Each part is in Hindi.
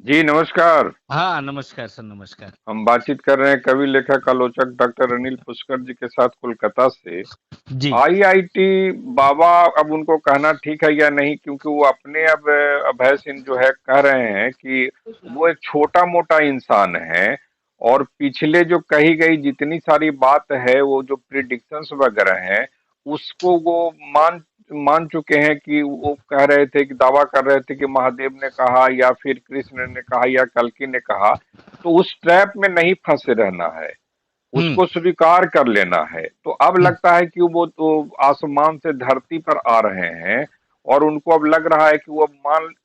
जी नमस्कार। हाँ, नमस्कार सर, नमस्कार। हम बातचीत कर रहे हैं कवि लेखक आलोचक डॉक्टर अनिल पुष्कर जी के साथ कोलकाता से। जी। आईआईटी बाबा, अब उनको कहना ठीक है या नहीं, क्योंकि वो अपने अब अभय सिंह जो है कह रहे हैं कि वो एक छोटा मोटा इंसान है और पिछले जो कही गई जितनी सारी बात है, वो जो प्रिडिक्शंस वगैरह हैं, उसको वो मान मान चुके हैं। कि वो कह रहे थे कि दावा कर रहे थे कि महादेव ने कहा या फिर कृष्ण ने कहा या कल्कि ने कहा, तो उस ट्रैप में नहीं फंसे रहना है, हुँ, उसको स्वीकार कर लेना है। तो अब हुँ, लगता है कि वो तो आसमान से धरती पर आ रहे हैं और उनको अब लग रहा है कि वो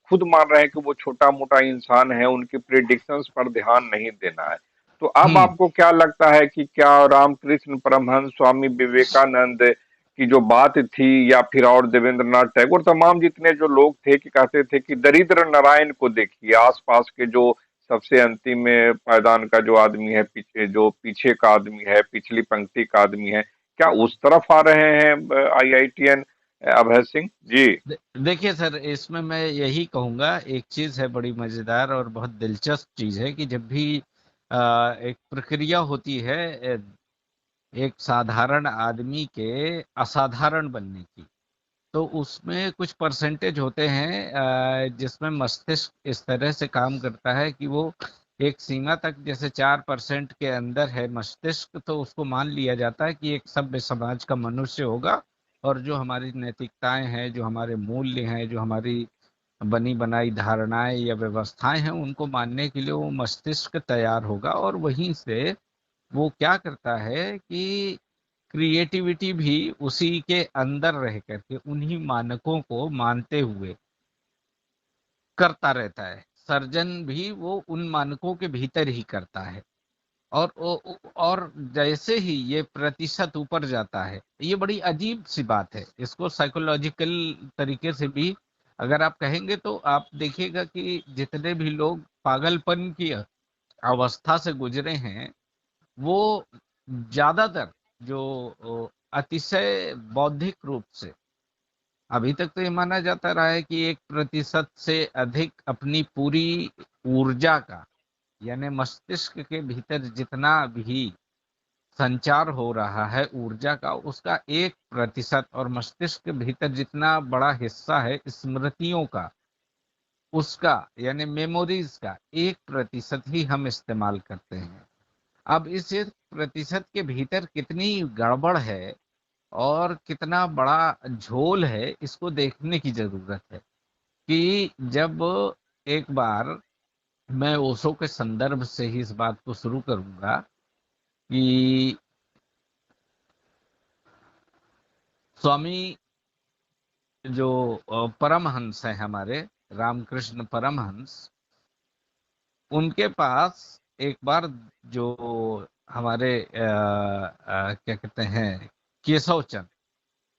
खुद मान रहे हैं कि वो छोटा मोटा इंसान है, उनकी प्रिडिक्शंस पर ध्यान नहीं देना है। तो अब हुँ। आपको क्या लगता है कि क्या रामकृष्ण परमहंस, स्वामी विवेकानंद की जो बात थी, या फिर और देवेंद्रनाथ टैगोर, तमाम जितने जो लोग थे कि कहते थे कि दरिद्र नारायण को देखिए, आसपास के जो सबसे अंतिम में पायदान का जो आदमी है, पीछे जो पीछे का आदमी है, पिछली पंक्ति का आदमी है, क्या उस तरफ आ रहे हैं आईआईटीएन अभय सिंह जी? देखिए सर, इसमें मैं यही कहूँगा, एक चीज़ है बड़ी मज़ेदार और बहुत दिलचस्प चीज़ है कि जब भी एक प्रक्रिया होती है एक साधारण आदमी के असाधारण बनने की, तो उसमें कुछ परसेंटेज होते हैं जिसमें मस्तिष्क इस तरह से काम करता है कि वो एक सीमा तक, जैसे 4% के अंदर है मस्तिष्क, तो उसको मान लिया जाता है कि एक सभ्य समाज का मनुष्य होगा और जो हमारी नैतिकताएं हैं, जो हमारे मूल्य हैं, जो हमारी बनी बनाई धारणाएं या व्यवस्थाएं हैं, उनको मानने के लिए वो मस्तिष्क तैयार होगा। और वहीं से वो क्या करता है कि क्रिएटिविटी भी उसी के अंदर रह करके उन्हीं मानकों को मानते हुए करता रहता है। सर्जन भी वो उन मानकों के भीतर ही करता है। और जैसे ही ये प्रतिशत ऊपर जाता है, ये बड़ी अजीब सी बात है। इसको साइकोलॉजिकल तरीके से भी अगर आप कहेंगे तो आप देखिएगा कि जितने भी लोग पागलपन की अवस्था से गुजरे हैं, वो ज्यादातर जो अतिशय बौद्धिक रूप से, अभी तक तो ये माना जाता रहा है कि 1% से अधिक अपनी पूरी ऊर्जा का, यानी मस्तिष्क के भीतर जितना भी संचार हो रहा है ऊर्जा का, उसका 1%, और मस्तिष्क के भीतर जितना बड़ा हिस्सा है स्मृतियों का, उसका यानी मेमोरीज का 1% ही हम इस्तेमाल करते हैं। अब इस 1% के भीतर कितनी गड़बड़ है और कितना बड़ा झोल है, इसको देखने की जरूरत है। कि जब एक बार मैं ओशो के संदर्भ से ही इस बात को शुरू करूंगा कि स्वामी जो परमहंस है हमारे, रामकृष्ण परमहंस, उनके पास एक बार जो हमारे क्या कहते हैं, केशव चंद,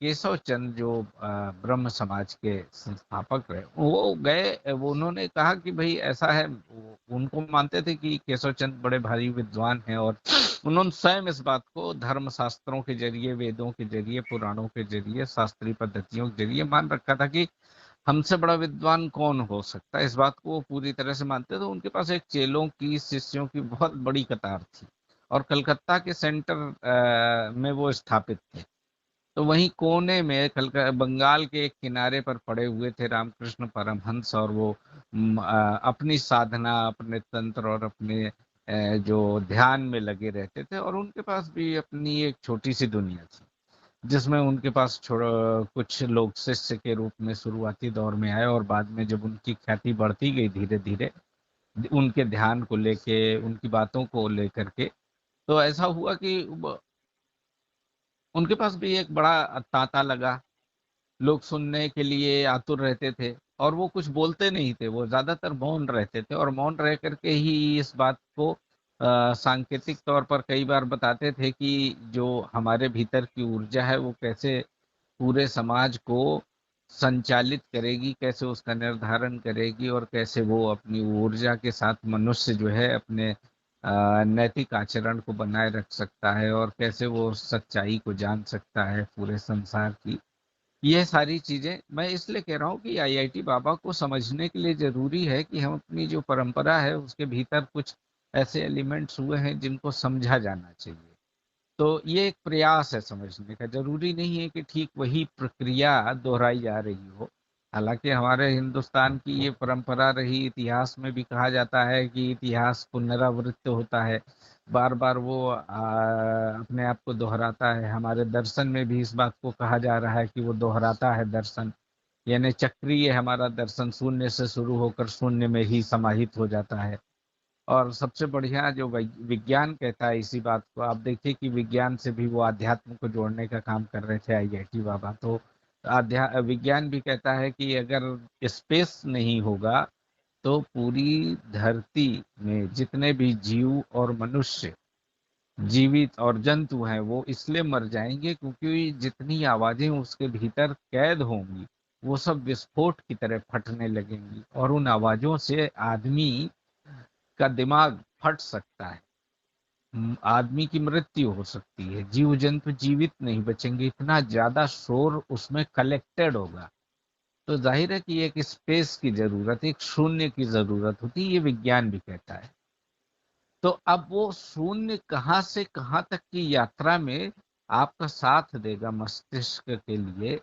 केशव चंद जो ब्रह्म समाज के संस्थापक रहे, वो गए, वो उन्होंने कहा कि भाई ऐसा है, उनको मानते थे कि केशव चंद बड़े भारी विद्वान हैं, और उन्होंने स्वयं इस बात को धर्म शास्त्रों के जरिए, वेदों के जरिए, पुराणों के जरिए, शास्त्रीय पद्धतियों के जरिए मान रखा था कि हमसे बड़ा विद्वान कौन हो सकता है। इस बात को वो पूरी तरह से मानते थे। तो उनके पास एक चेलों की, शिष्यों की बहुत बड़ी कतार थी, और कलकत्ता के सेंटर में वो स्थापित थे। तो वहीं कोने में बंगाल के एक किनारे पर पड़े हुए थे रामकृष्ण परमहंस, और वो अपनी साधना, अपने तंत्र और अपने जो ध्यान में लगे रहते थे, और उनके पास भी अपनी एक छोटी सी दुनिया थी, जिसमें उनके पास कुछ लोग शिष्य के रूप में शुरुआती दौर में आए, और बाद में जब उनकी ख्याति बढ़ती गई धीरे धीरे, उनके ध्यान को लेके, उनकी बातों को लेकर के, तो ऐसा हुआ कि उनके पास भी एक बड़ा तांता लगा। लोग सुनने के लिए आतुर रहते थे, और वो कुछ बोलते नहीं थे, वो ज्यादातर मौन रहते थे, और मौन रह करके ही इस बात को सांकेतिक तौर पर कई बार बताते थे कि जो हमारे भीतर की ऊर्जा है वो कैसे पूरे समाज को संचालित करेगी, कैसे उसका निर्धारण करेगी, और कैसे वो अपनी ऊर्जा के साथ मनुष्य जो है अपने नैतिक आचरण को बनाए रख सकता है, और कैसे वो सच्चाई को जान सकता है पूरे संसार की। ये सारी चीजें मैं इसलिए कह रहा हूँ कि आईआईटी बाबा को समझने के लिए जरूरी है कि हम अपनी जो परंपरा है उसके भीतर कुछ ऐसे एलिमेंट्स हुए हैं जिनको समझा जाना चाहिए। तो ये एक प्रयास है समझने का, जरूरी नहीं है कि ठीक वही प्रक्रिया दोहराई जा रही हो। हालांकि हमारे हिंदुस्तान की ये परंपरा रही, इतिहास में भी कहा जाता है कि इतिहास पुनरावृत्त होता है, बार बार वो अपने आप को दोहराता है। हमारे दर्शन में भी इस बात को कहा जा रहा है कि वो दोहराता है दर्शन, यानी चक्रीय हमारा दर्शन, शून्य से शुरू होकर शून्य में ही समाहित हो जाता है। और सबसे बढ़िया जो विज्ञान कहता है इसी बात को, आप देखिए कि विज्ञान से भी वो आध्यात्म को जोड़ने का काम कर रहे थे आईआईटी बाबा। तो विज्ञान भी कहता है कि अगर स्पेस नहीं होगा तो पूरी धरती में जितने भी जीव और मनुष्य, जीवित और जंतु हैं, वो इसलिए मर जाएंगे क्योंकि जितनी आवाजें उसके भीतर कैद होंगी वो सब विस्फोट की तरह फटने लगेंगी, और उन आवाजों से आदमी का दिमाग फट सकता है, आदमी की मृत्यु हो सकती है, जीव जंतु जीवित नहीं बचेंगे, इतना ज्यादा शोर उसमें कलेक्टेड होगा। तो जाहिर है कि एक स्पेस की जरूरत, एक शून्य की जरूरत होती है, ये विज्ञान भी कहता है। तो अब वो शून्य कहाँ से कहाँ तक की यात्रा में आपका साथ देगा मस्तिष्क के लिए,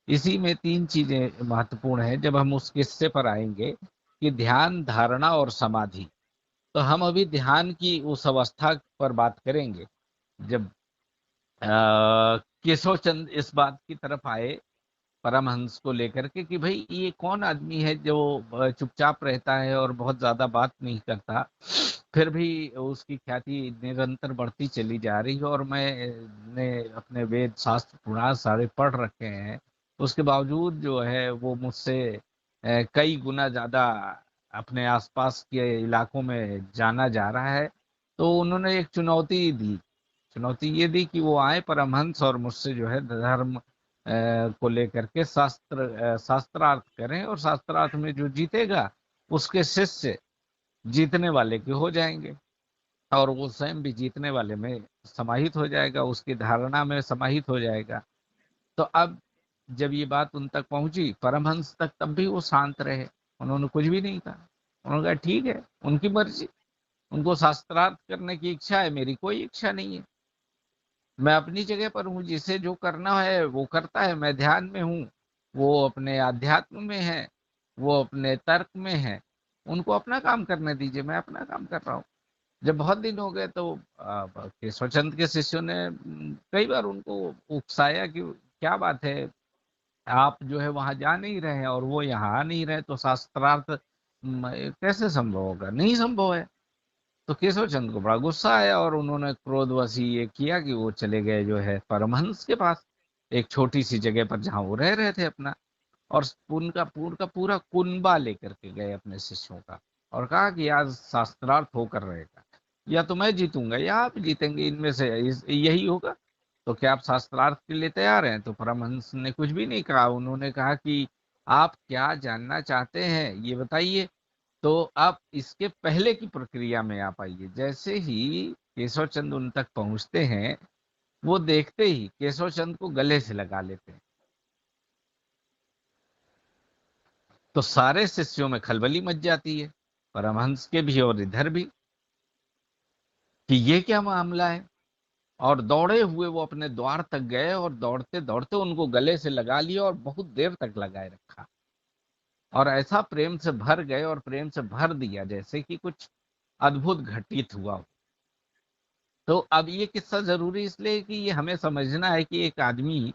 इसी में तीन चीजें महत्वपूर्ण है। जब हम उस किस्से पर आएंगे कि ध्यान, धारणा और समाधि, तो हम अभी ध्यान की उस अवस्था पर बात करेंगे जब केशव चंद इस बात की तरफ आए परमहंस को लेकर के कि भाई ये कौन आदमी है जो चुपचाप रहता है और बहुत ज्यादा बात नहीं करता, फिर भी उसकी ख्याति निरंतर बढ़ती चली जा रही है, और मैंने अपने वेद शास्त्र पुराण सारे पढ़ रखे हैं, उसके बावजूद जो है वो मुझसे कई गुना ज्यादा अपने आसपास के इलाकों में जाना जा रहा है। तो उन्होंने एक चुनौती दी, चुनौती ये दी कि वो आए परमहंस और मुझसे जो है धर्म को लेकर के शास्त्रार्थ करें, और शास्त्रार्थ में जो जीतेगा उसके शिष्य जीतने वाले के हो जाएंगे, और वो स्वयं भी जीतने वाले में समाहित हो जाएगा, उसकी धारणा में समाहित हो जाएगा। तो अब जब ये बात उन तक पहुंची परमहंस तक, तब भी वो शांत रहे, उन्होंने कुछ भी नहीं कहा। उन्होंने कहा ठीक है, उनकी मर्जी, उनको शास्त्रार्थ करने की इच्छा है, मेरी कोई इच्छा नहीं है। मैं अपनी जगह पर हूँ, जिसे जो करना है वो करता है, मैं ध्यान में हूँ, वो अपने अध्यात्म में है, वो अपने तर्क में है, उनको अपना काम करने दीजिए, मैं अपना काम कर रहा हूँ। जब बहुत दिन हो गए तो केशवचंद के शिष्यों ने कई बार उनको उकसाया कि क्या बात है, आप जो है वहां जा नहीं रहे हैं और वो यहाँ आ नहीं रहे, तो शास्त्रार्थ कैसे संभव होगा, नहीं संभव है। तो केशव चंद को बड़ा गुस्सा आया और उन्होंने क्रोधवश ये किया कि वो चले गए जो है परमहंस के पास, एक छोटी सी जगह पर जहां वो रह रहे थे अपना, और उनका पूरा कुनबा लेकर के गए अपने शिष्यों का, और कहा कि आज शास्त्रार्थ होकर रहेगा, या तो मैं जीतूंगा या आप जीतेंगे, इनमें से यही होगा। तो क्या आप शास्त्रार्थ के लिए तैयार हैं? तो परमहंस ने कुछ भी नहीं कहा, उन्होंने कहा कि आप क्या जानना चाहते हैं ये बताइए। तो आप इसके पहले की प्रक्रिया में आप आइए। जैसे ही केशव चंद उन तक पहुंचते हैं, वो देखते ही केशव चंद को गले से लगा लेते हैं। तो सारे शिष्यों में खलबली मच जाती है, परमहंस के भी और इधर भी, कि ये क्या मामला है। और दौड़े हुए वो अपने द्वार तक गए और दौड़ते दौड़ते उनको गले से लगा लिया और बहुत देर तक लगाए रखा, और ऐसा प्रेम से भर गए और प्रेम से भर दिया जैसे कि कुछ अद्भुत घटित हुआ हो। तो अब ये किस्सा जरूरी इसलिए कि ये हमें समझना है कि एक आदमी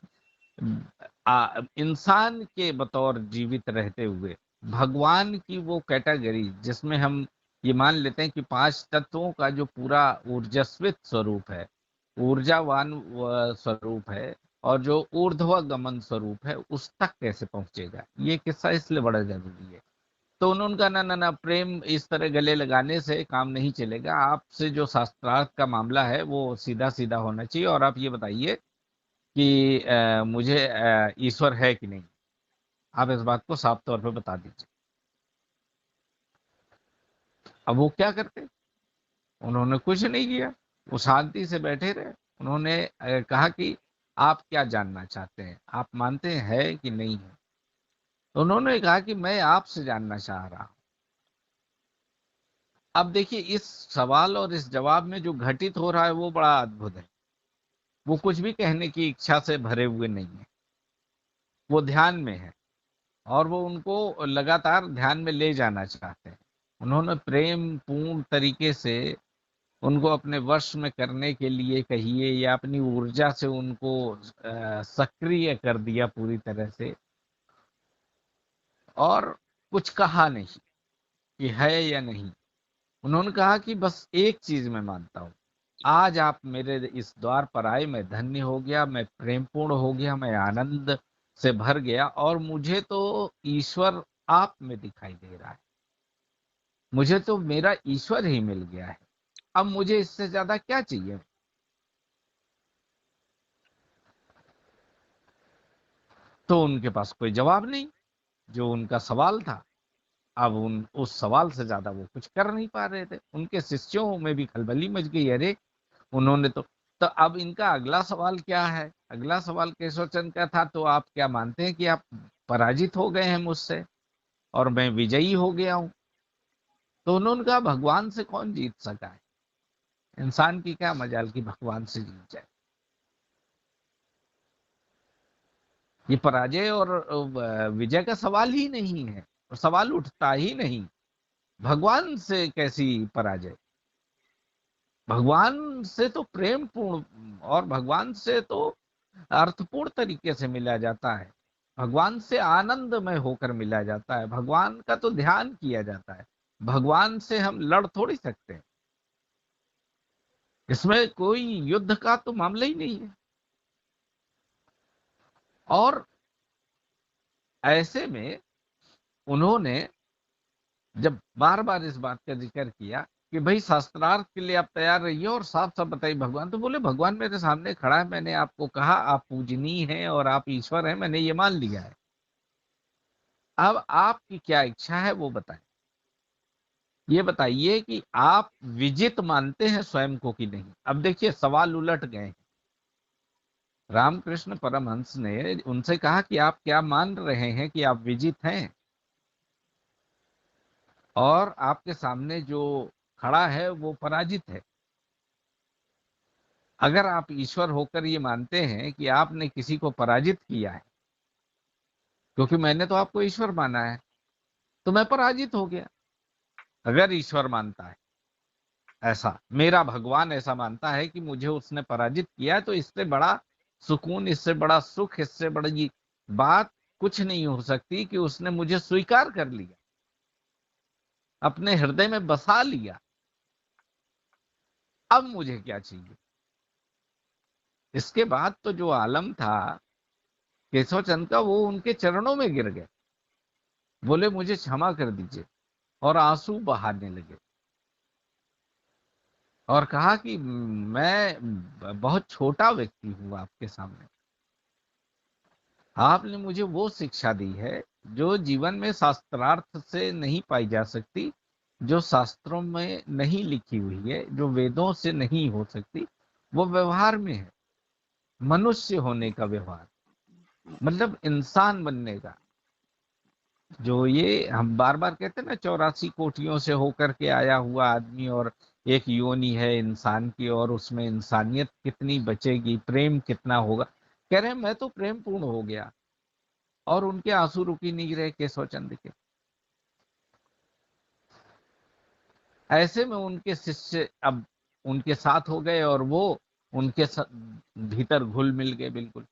इंसान के बतौर जीवित रहते हुए भगवान की वो कैटेगरी जिसमें हम ये मान लेते हैं कि पांच तत्वों का जो पूरा ऊर्जस्वित स्वरूप है, ऊर्जावान स्वरूप है, और जो ऊर्ध्वगमन स्वरूप है, उस तक कैसे पहुंचेगा, ये किस्सा इसलिए बड़ा जरूरी है। तो उन्होंने कहा ना ना ना, प्रेम इस तरह गले लगाने से काम नहीं चलेगा, आपसे जो शास्त्रार्थ का मामला है वो सीधा सीधा होना चाहिए, और आप ये बताइए कि मुझे ईश्वर है कि नहीं, आप इस बात को साफ तौर पे बता दीजिए। अब वो क्या करते, उन्होंने कुछ नहीं किया, वो शांति से बैठे रहे। उन्होंने कहा कि आप क्या जानना चाहते हैं? आप मानते हैं है कि नहीं है? तो उन्होंने कहा कि मैं आपसे जानना चाह रहा हूं। अब देखिए, इस सवाल और इस जवाब में जो घटित हो रहा है वो बड़ा अद्भुत है। वो कुछ भी कहने की इच्छा से भरे हुए नहीं है, वो ध्यान में है और वो उनको लगातार ध्यान में ले जाना चाहते हैं। उन्होंने प्रेम पूर्ण तरीके से उनको अपने वश में करने के लिए कहिए या अपनी ऊर्जा से उनको सक्रिय कर दिया पूरी तरह से, और कुछ कहा नहीं कि है या नहीं। उन्होंने कहा कि बस एक चीज मैं मानता हूँ, आज आप मेरे इस द्वार पर आए, मैं धन्य हो गया, मैं प्रेमपूर्ण हो गया, मैं आनंद से भर गया, और मुझे तो ईश्वर आप में दिखाई दे रहा है। मुझे तो मेरा ईश्वर ही मिल गया है। अब मुझे इससे ज्यादा क्या चाहिए? तो उनके पास कोई जवाब नहीं, जो उनका सवाल था। अब उन उस सवाल से ज्यादा वो कुछ कर नहीं पा रहे थे। उनके शिष्यों में भी खलबली मच गई। अरे, उन्होंने तो अब इनका अगला सवाल क्या है? अगला सवाल केशवचंद का था, तो आप क्या मानते हैं कि आप पराजित हो गए हैं मुझसे और मैं विजयी हो गया हूं? तो उन्होंने कहा, भगवान से कौन जीत सका है? इंसान की क्या मजाल कि भगवान से जीत जाए? ये पराजय और विजय का सवाल ही नहीं है, और सवाल उठता ही नहीं। भगवान से कैसी पराजय? भगवान से तो प्रेम पूर्ण और भगवान से तो अर्थपूर्ण तरीके से मिला जाता है। भगवान से आनंदमय होकर मिला जाता है। भगवान का तो ध्यान किया जाता है। भगवान से हम लड़ थोड़ी सकते हैं। इसमें कोई युद्ध का तो मामला ही नहीं है। और ऐसे में उन्होंने जब बार बार इस बात का जिक्र किया कि भाई शास्त्रार्थ के लिए आप तैयार रहिए और साफ साफ बताइए भगवान, तो बोले भगवान मेरे सामने खड़ा है, मैंने आपको कहा आप पूजनीय हैं और आप ईश्वर हैं, मैंने ये मान लिया है। अब आपकी क्या इच्छा है वो बताएं। ये बताइए कि आप विजित मानते हैं स्वयं को कि नहीं? अब देखिए, सवाल उलट गए हैं। रामकृष्ण परमहंस ने उनसे कहा कि आप क्या मान रहे हैं कि आप विजित हैं, और आपके सामने जो खड़ा है वो पराजित है। अगर आप ईश्वर होकर ये मानते हैं कि आपने किसी को पराजित किया है, क्योंकि मैंने तो आपको ईश्वर माना है, तो मैं पराजित हो गया। अगर ईश्वर मानता है ऐसा, मेरा भगवान ऐसा मानता है कि मुझे उसने पराजित किया है, तो इससे बड़ा सुकून, इससे बड़ा सुख, इससे बड़ी बात कुछ नहीं हो सकती कि उसने मुझे स्वीकार कर लिया, अपने हृदय में बसा लिया। अब मुझे क्या चाहिए? इसके बाद तो जो आलम था केशव चंद का, वो उनके चरणों में गिर गए, बोले मुझे क्षमा कर दीजिए, और आंसू बहाने लगे और कहा कि मैं बहुत छोटा व्यक्ति हूं आपके सामने। आपने मुझे वो शिक्षा दी है जो जीवन में शास्त्रार्थ से नहीं पाई जा सकती, जो शास्त्रों में नहीं लिखी हुई है, जो वेदों से नहीं हो सकती। वो व्यवहार में है, मनुष्य होने का व्यवहार, मतलब इंसान बनने का। जो ये हम बार बार कहते हैं ना, 84 कोटियों से होकर के आया हुआ आदमी, और एक योनि है इंसान की, और उसमें इंसानियत कितनी बचेगी, प्रेम कितना होगा। कह रहे हैं मैं तो प्रेम पूर्ण हो गया, और उनके आंसू रुक ही नहीं रहे केशव चंद्र के। ऐसे में उनके शिष्य अब उनके साथ हो गए, और वो उनके भीतर घुल मिल गए बिल्कुल।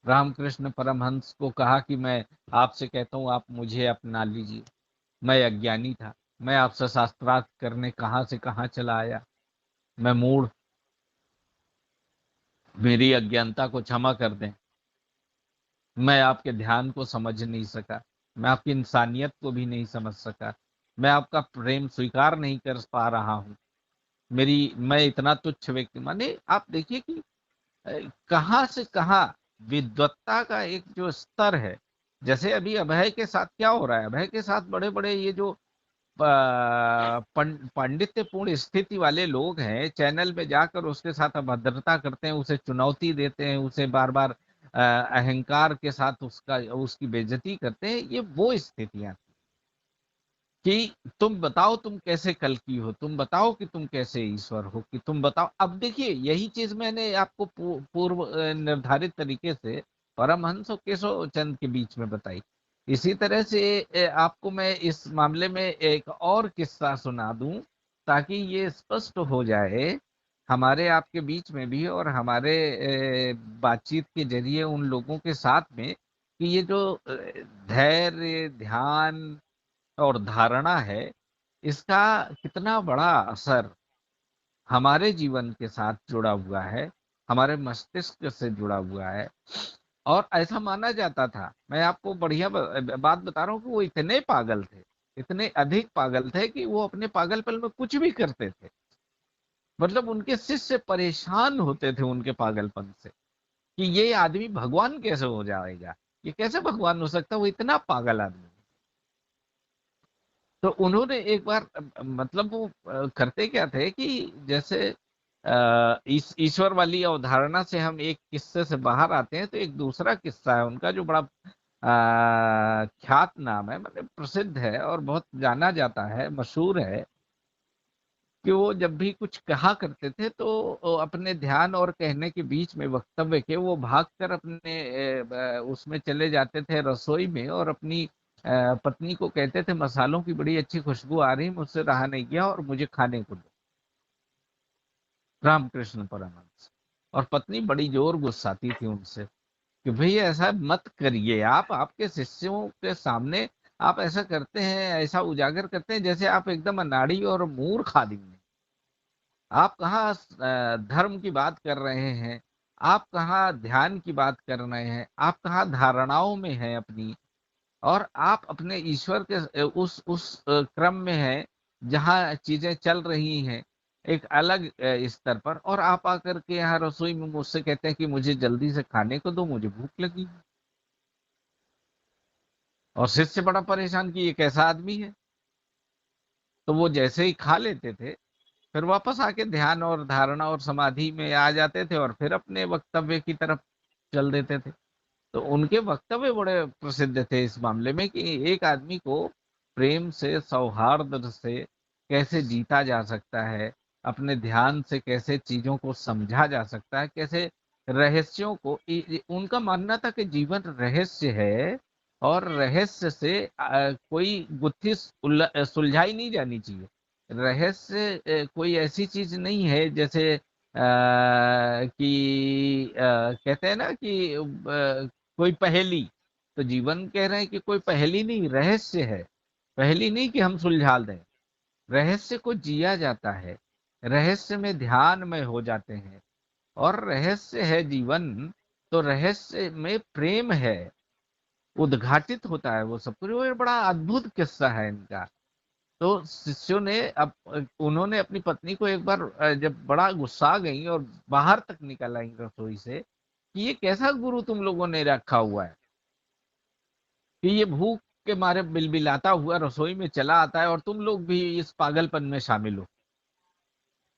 रामकृष्ण परमहंस को कहा कि मैं आपसे कहता हूं, आप मुझे अपना लीजिए। मैं अज्ञानी था, मैं आपसे शास्त्रार्थ करने कहां से कहां चला आया। मैं मूढ़, मेरी अज्ञानता को क्षमा कर दें। मैं आपके ध्यान को समझ नहीं सका, मैं आपकी इंसानियत को भी नहीं समझ सका, मैं आपका प्रेम स्वीकार नहीं कर पा रहा हूं। मेरी मैं इतना तुच्छ व्यक्ति, माने आप देखिए कि कहां से कहां विद्वत्ता का एक जो स्तर है। जैसे अभी अभय के साथ क्या हो रहा है, अभय के साथ बड़े बड़े ये जो पांडित्यपूर्ण स्थिति वाले लोग हैं, चैनल पे जाकर उसके साथ अभद्रता करते हैं, उसे चुनौती देते हैं, उसे बार बार अहंकार के साथ उसकी बेइज्जती करते हैं, ये वो स्थितियां कि तुम बताओ तुम कैसे कल की हो, तुम बताओ कि तुम कैसे ईश्वर हो, कि तुम बताओ। अब देखिए यही चीज मैंने आपको पूर्व निर्धारित तरीके से परमहंस और केशव चंद के बीच में बताई। इसी तरह से आपको मैं इस मामले में एक और किस्सा सुना दूं ताकि ये स्पष्ट हो जाए हमारे आपके बीच में भी और हमारे बातचीत के जरिए उन लोगों के साथ में कि ये जो धैर्य, ध्यान और धारणा है, इसका कितना बड़ा असर हमारे जीवन के साथ जुड़ा हुआ है, हमारे मस्तिष्क से जुड़ा हुआ है। और ऐसा माना जाता था, मैं आपको बढ़िया बात बता रहा हूँ कि वो इतने पागल थे, इतने अधिक पागल थे कि वो अपने पागलपन में कुछ भी करते थे। मतलब उनके शिष्य परेशान होते थे उनके पागलपन से कि ये आदमी भगवान कैसे हो जाएगा, ये कैसे भगवान हो सकता है, वो इतना पागल आदमी। तो उन्होंने एक बार मतलब वो करते क्या थे कि जैसे ईश्वर वाली अवधारणा से हम एक किस्से से बाहर आते हैं, तो एक दूसरा किस्सा है उनका जो बड़ा ख्यात नाम है, मतलब प्रसिद्ध है और बहुत जाना जाता है, मशहूर है कि वो जब भी कुछ कहा करते थे तो वो अपने ध्यान और कहने के बीच में वक्तव्य के वो भागकर अपने उसमें चले जाते थे रसोई में और अपनी पत्नी को कहते थे मसालों की बड़ी अच्छी खुशबू आ रही, मुझसे रहा नहीं गया और मुझे खाने को दो। रामकृष्ण परमहंस। और पत्नी बड़ी जोर गुस्साती थी उनसे कि भाई ऐसा मत करिए, आप आपके शिष्यों के सामने आप ऐसा करते हैं, ऐसा उजागर करते हैं जैसे आप एकदम अनाड़ी और मूर्ख आदमी हैं। आप कहाँ धर्म की बात कर रहे हैं, आप कहाँ ध्यान की बात कर रहे हैं, आप कहाँ धारणाओं में हैं अपनी, और आप अपने ईश्वर के उस क्रम में हैं जहाँ चीजें चल रही हैं एक अलग स्तर पर, और आप आकर के यहाँ रसोई में मुझसे कहते हैं कि मुझे जल्दी से खाने को दो, मुझे भूख लगी है। और शिष्य बड़ा परेशान कि ये कैसा आदमी है। तो वो जैसे ही खा लेते थे फिर वापस आके ध्यान और धारणा और समाधि में आ जाते थे और फिर अपने वक्तव्य की तरफ चल देते थे। तो उनके वक्तव्य बड़े प्रसिद्ध थे इस मामले में कि एक आदमी को प्रेम से, सौहार्द से कैसे जीता जा सकता है, अपने ध्यान से कैसे चीजों को समझा जा सकता है, कैसे रहस्यों को उनका मानना था कि जीवन रहस्य है और रहस्य से कोई गुत्थी सुलझाई नहीं जानी चाहिए। रहस्य कोई ऐसी चीज नहीं है जैसे कि कहते हैं ना कि कोई पहेली। तो जीवन कह रहे हैं कि कोई पहेली नहीं, रहस्य है। पहेली नहीं कि हम सुलझा दें, रहस्य को जिया जाता है, रहस्य में ध्यान में हो जाते हैं, और रहस्य है जीवन। तो रहस्य में प्रेम है, उद्घाटित होता है वो सब कुछ। वो बड़ा अद्भुत किस्सा है इनका। तो शिष्यों ने अब उन्होंने अपनी पत्नी को एक बार जब बड़ा गुस्सा गई और बाहर तक निकल आई रसोई से कि ये कैसा गुरु तुम लोगों ने रखा हुआ है कि ये भूख के मारे बिलबिलाता हुआ रसोई में चला आता है और तुम लोग भी इस पागलपन में शामिल हो।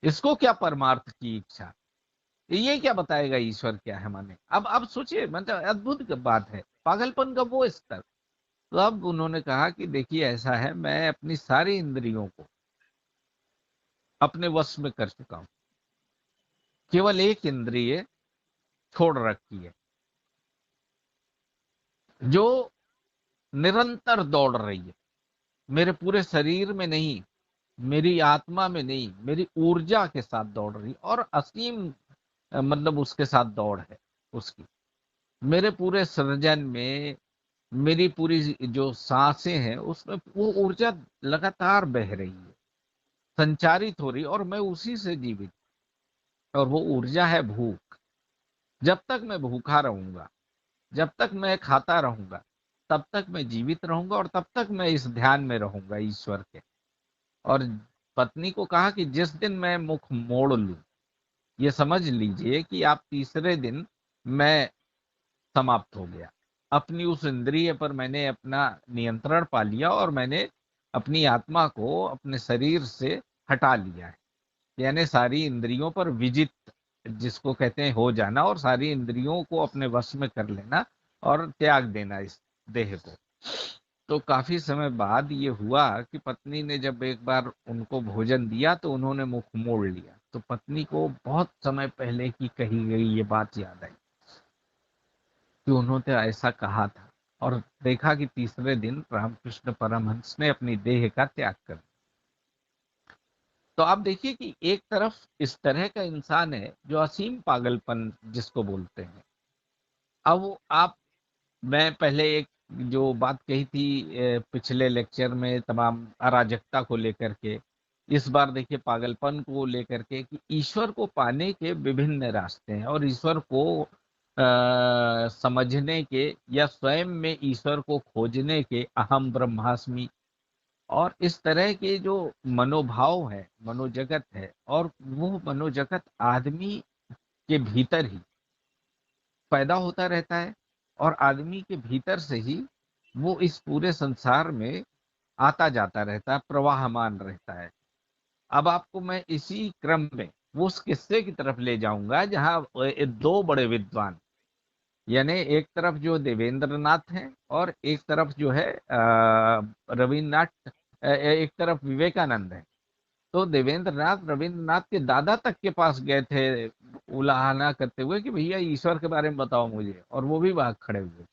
इसको क्या परमार्थ की इच्छा, ये क्या बताएगा ईश्वर क्या है माने। अब सोचिए, मतलब अद्भुत बात है, पागलपन का वो स्तर। तो अब उन्होंने कहा कि देखिए ऐसा है, मैं अपनी सारी इंद्रियों को अपने वश में कर चुका हूं, केवल एक इंद्रिय छोड़ रखी है जो निरंतर दौड़ रही है, मेरे पूरे शरीर में नहीं, मेरी आत्मा में नहीं, मेरी ऊर्जा के साथ दौड़ रही और असीम मतलब उसके साथ दौड़ है उसकी, मेरे पूरे सृजन में, मेरी पूरी जो सांसें हैं उसमें वो ऊर्जा लगातार बह रही है, संचारित हो रही, और मैं उसी से जीवित। और वो ऊर्जा है भूख। जब तक मैं भूखा रहूंगा, जब तक मैं खाता रहूंगा, तब तक मैं जीवित रहूंगा और तब तक मैं इस ध्यान में रहूंगा ईश्वर के। और पत्नी को कहा कि जिस दिन मैं मुख मोड़ लूं, ये समझ लीजिए कि आप तीसरे दिन मैं समाप्त हो गया। अपनी उस इंद्रिय पर मैंने अपना नियंत्रण पा लिया और मैंने अपनी आत्मा को अपने शरीर से हटा लिया है। यानी सारी इंद्रियों पर विजित, जिसको कहते हैं, हो जाना, और सारी इंद्रियों को अपने वश में कर लेना और त्याग देना इस देह को। तो काफी समय बाद ये हुआ कि पत्नी ने जब एक बार उनको भोजन दिया तो उन्होंने मुख मोड़ लिया। तो पत्नी को बहुत समय पहले की कही गई ये बात याद आई कि उन्होंने ऐसा कहा था, और देखा कि तीसरे दिन रामकृष्ण परमहंस ने अपनी देह का त्याग कर दिया। तो आप देखिए कि एक तरफ इस तरह का इंसान है जो असीम पागलपन जिसको बोलते हैं। अब आप, मैं पहले एक जो बात कही थी पिछले लेक्चर में तमाम अराजकता को लेकर के, इस बार देखिए पागलपन को लेकर के कि ईश्वर को पाने के विभिन्न रास्ते हैं, और ईश्वर को समझने के या स्वयं में ईश्वर को खोजने के अहम ब्रह्मास्मि और इस तरह के जो मनोभाव है, मनोजगत है, और वो मनोजगत आदमी के भीतर ही पैदा होता रहता है, और आदमी के भीतर से ही वो इस पूरे संसार में आता जाता रहता है, प्रवाहमान रहता है। अब आपको मैं इसी क्रम में वो उस किस्से की तरफ ले जाऊंगा जहां दो बड़े विद्वान, यानी एक तरफ जो देवेंद्रनाथ हैं और एक तरफ जो है रविन्द्रनाथ, एक तरफ विवेकानंद है। तो देवेंद्रनाथ रविन्द्रनाथ के दादा तक के पास गए थे उलाहना करते हुए कि भैया ईश्वर के बारे में बताओ मुझे, और वो भी वहां खड़े हुए।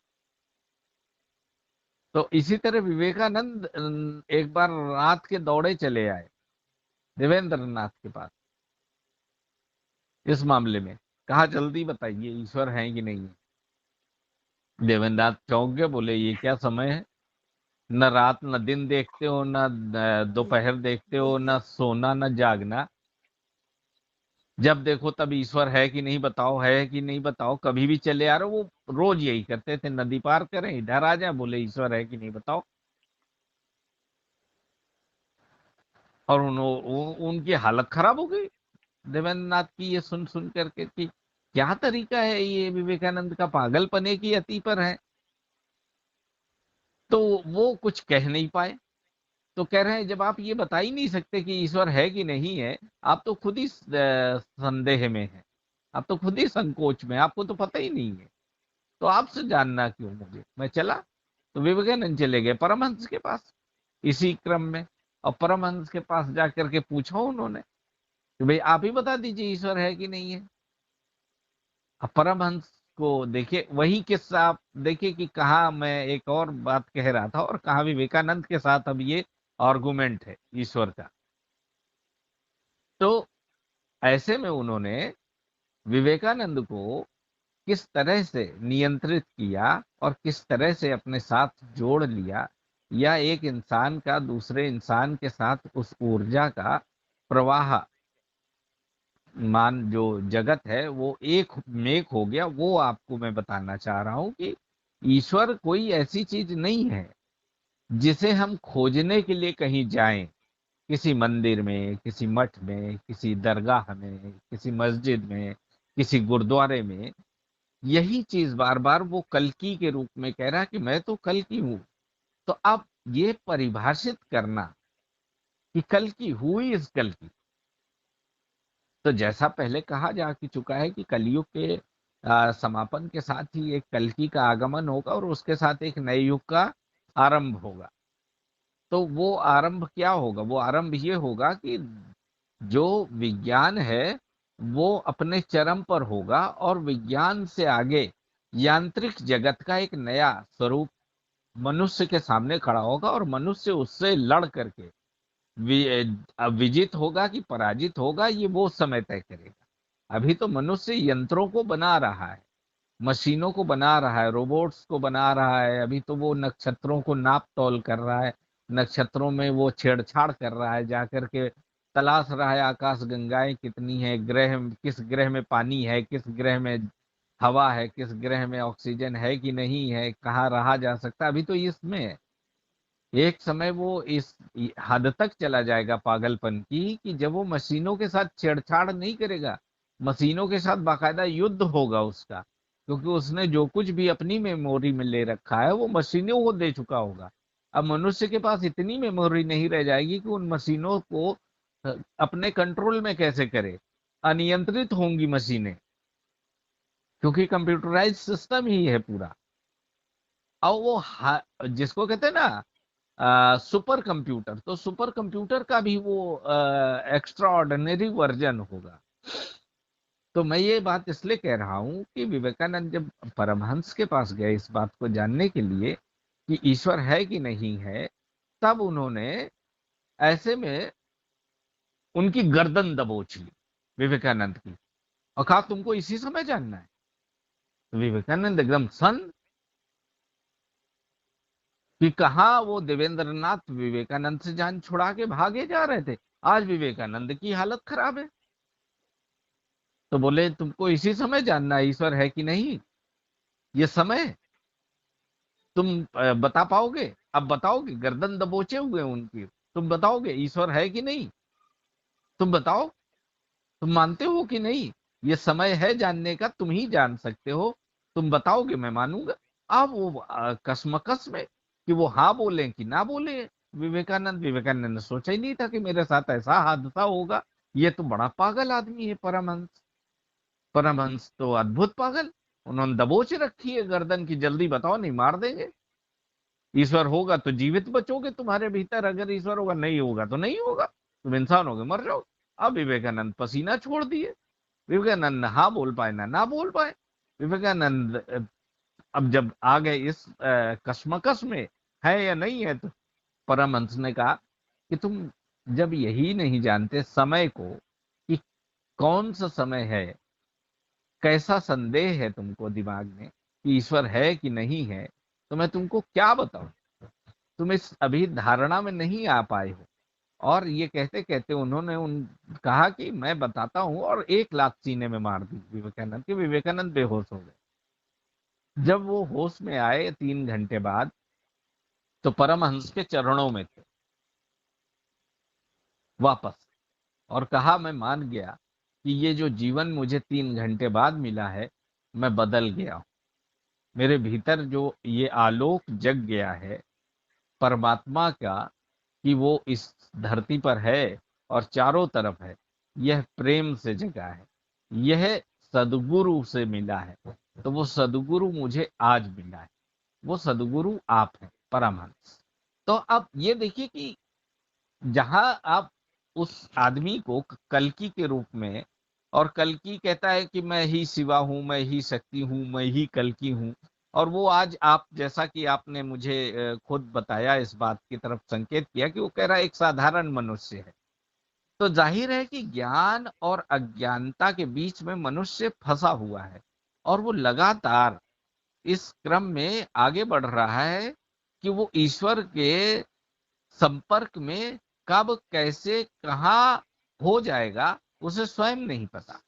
तो इसी तरह विवेकानंद एक बार रात के दौड़े चले आए देवेंद्रनाथ के पास इस मामले में, कहा जल्दी बताइए ईश्वर है कि नहीं है। देवेंद्रनाथ चौंक गए, बोले ये क्या समय है, न रात न दिन देखते हो, न दोपहर देखते हो, न सोना न जागना, जब देखो तब ईश्वर है कि नहीं बताओ, है कि नहीं बताओ, कभी भी चले आ रहे हो। वो रोज यही करते थे, नदी पार करें इधर आ जाए, बोले ईश्वर है कि नहीं बताओ। और उनकी हालत खराब हो गई देवेंद्रनाथ की ये सुन सुन करके कि क्या तरीका है ये, विवेकानंद का पागलपने की अति पर है। तो वो कुछ कह नहीं पाए। तो कह रहे हैं जब आप ये बता ही नहीं सकते कि ईश्वर है कि नहीं है, आप तो खुद ही संदेह में है, आप तो खुद ही संकोच में, आपको तो पता ही नहीं है, तो आपसे जानना क्यों मुझे, मैं चला। तो विवेकानंद चले गए परमहंस के पास इसी क्रम में, और परमहंस के पास जाकर के पूछा उन्होंने कि भाई आप ही बता दीजिए ईश्वर है कि नहीं है। अब परमहंस को देखिए वही किस्सा आप देखिए कि कहा मैं एक और बात कह रहा था और कहा विवेकानंद के साथ अब ये आर्गुमेंट है ईश्वर का। तो ऐसे में उन्होंने विवेकानंद को किस तरह से नियंत्रित किया और किस तरह से अपने साथ जोड़ लिया, या एक इंसान का दूसरे इंसान के साथ उस ऊर्जा का प्रवाह मान जो जगत है वो एक मेक हो गया, वो आपको मैं बताना चाह रहा हूं कि ईश्वर कोई ऐसी चीज नहीं है जिसे हम खोजने के लिए कहीं जाएं, किसी मंदिर में, किसी मठ में, किसी दरगाह में, किसी मस्जिद में, किसी गुरुद्वारे में। यही चीज बार बार वो कल्कि के रूप में कह रहा है कि मैं तो कल्कि हूं। तो अब ये परिभाषित करना कि कल्कि, हु इज कल्कि, तो जैसा पहले कहा जा चुका है कि कलयुग के समापन के साथ ही एक कल्कि का आगमन होगा और उसके साथ एक नए युग का आरंभ होगा। तो वो आरंभ क्या होगा, वो आरंभ ये होगा कि जो विज्ञान है वो अपने चरम पर होगा और विज्ञान से आगे यांत्रिक जगत का एक नया स्वरूप मनुष्य के सामने खड़ा होगा, और मनुष्य उससे लड़ करके विजित होगा कि पराजित होगा, ये वो समय तय करेगा। अभी तो मनुष्य यंत्रों को बना रहा है, मशीनों को बना रहा है, रोबोट्स को बना रहा है। अभी तो वो नक्षत्रों को नाप तोल कर रहा है, नक्षत्रों में वो छेड़छाड़ कर रहा है, जाकर के तलाश रहा है आकाश गंगाएं कितनी है, ग्रह किस ग्रह में पानी है, किस ग्रह में हवा है, किस ग्रह में ऑक्सीजन है कि नहीं है, कहाँ रहा जा सकता है। अभी तो इसमें है। एक समय वो इस हद तक चला जाएगा पागलपन की कि जब वो मशीनों के साथ छेड़छाड़ नहीं करेगा, मशीनों के साथ बाकायदा युद्ध होगा उसका, क्योंकि उसने जो कुछ भी अपनी मेमोरी में ले रखा है वो मशीनों को दे चुका होगा। अब मनुष्य के पास इतनी मेमोरी नहीं रह जाएगी कि उन मशीनों को अपने कंट्रोल में कैसे करे। अनियंत्रित होंगी मशीनें, क्योंकि कंप्यूटराइज सिस्टम ही है पूरा। और वो जिसको कहते हैं ना सुपर कंप्यूटर, तो सुपर कंप्यूटर का भी वो एक्स्ट्रा ऑर्डिनरी वर्जन होगा। तो मैं ये बात इसलिए कह रहा हूं कि विवेकानंद जब परमहंस के पास गए इस बात को जानने के लिए कि ईश्वर है कि नहीं है, तब उन्होंने ऐसे में उनकी गर्दन दबोच ली, विवेकानंद की, और कहा तुमको इसी समय जानना है। तो विवेकानंद एकदम सन कि कहा वो देवेंद्रनाथ विवेकानंद से जान छुड़ा के भागे जा रहे थे, आज विवेकानंद की हालत खराब है। तो बोले तुमको इसी समय जानना है ईश्वर है कि नहीं, ये समय तुम बता पाओगे? अब बताओगे? गर्दन दबोचे हुए उनकी, तुम बताओगे ईश्वर है कि नहीं? तुम बताओ, तुम मानते हो कि नहीं? ये समय है जानने का, तुम ही जान सकते हो, तुम बताओगे मैं मानूंगा। अब वो कसमकस में कि वो हाँ बोले कि ना बोले। विवेकानंद ने सोचा ही नहीं था कि मेरे साथ ऐसा हादसा होगा। ये तो बड़ा पागल आदमी है परमहंस। परमहंस तो अद्भुत पागल, उन्होंने दबोच रखी है गर्दन की, जल्दी बताओ नहीं मार देंगे। ईश्वर होगा तो जीवित बचोगे तुम्हारे भीतर, अगर ईश्वर होगा, नहीं होगा तो नहीं होगा, तुम इंसान होगे मर जाओ। अब विवेकानंद पसीना छोड़ दिए। विवेकानंद हाँ बोल पाए ना बोल पाए। विवेकानंद अब जब आ गए इस कश्मकश में, है या नहीं है, तो परमहंस ने कहा कि तुम जब यही नहीं जानते समय को कि कौन सा समय है, कैसा संदेह है तुमको दिमाग में कि ईश्वर है कि नहीं है, तो मैं तुमको क्या बताऊं। तुम इस अभी धारणा में नहीं आ पाए हो। और ये कहते कहते उन्होंने उन कहा कि मैं बताता हूं, और 1 लाख सीने में मार दी विवेकानंद के। विवेकानंद बेहोश हो गए। जब वो होश में आए 3 घंटे बाद, तो परमहंस के चरणों में थे वापस, और कहा मैं मान गया कि ये जो जीवन मुझे 3 घंटे बाद मिला है, मैं बदल गया हूं। मेरे भीतर जो ये आलोक जग गया है परमात्मा का, कि वो इस धरती पर है और चारों तरफ है, यह प्रेम से जगा है, यह सदगुरु से मिला है। तो वो सदगुरु मुझे आज मिला है, वो सदगुरु आप हैं परमहंस। तो अब ये देखिए कि जहां आप उस आदमी को कल्कि के रूप में, और कल्कि कहता है कि मैं ही शिवा हूं, मैं ही शक्ति हूं, मैं ही कल्कि हूं, और वो आज आप जैसा कि आपने मुझे खुद बताया, इस बात की तरफ संकेत किया कि वो कह रहा है एक साधारण मनुष्य है। तो जाहिर है कि ज्ञान और अज्ञानता के बीच में मनुष्य फंसा हुआ है, और वो लगातार इस क्रम में आगे बढ़ रहा है कि वो ईश्वर के संपर्क में कब कैसे कहाँ हो जाएगा, उसे स्वयं नहीं पता।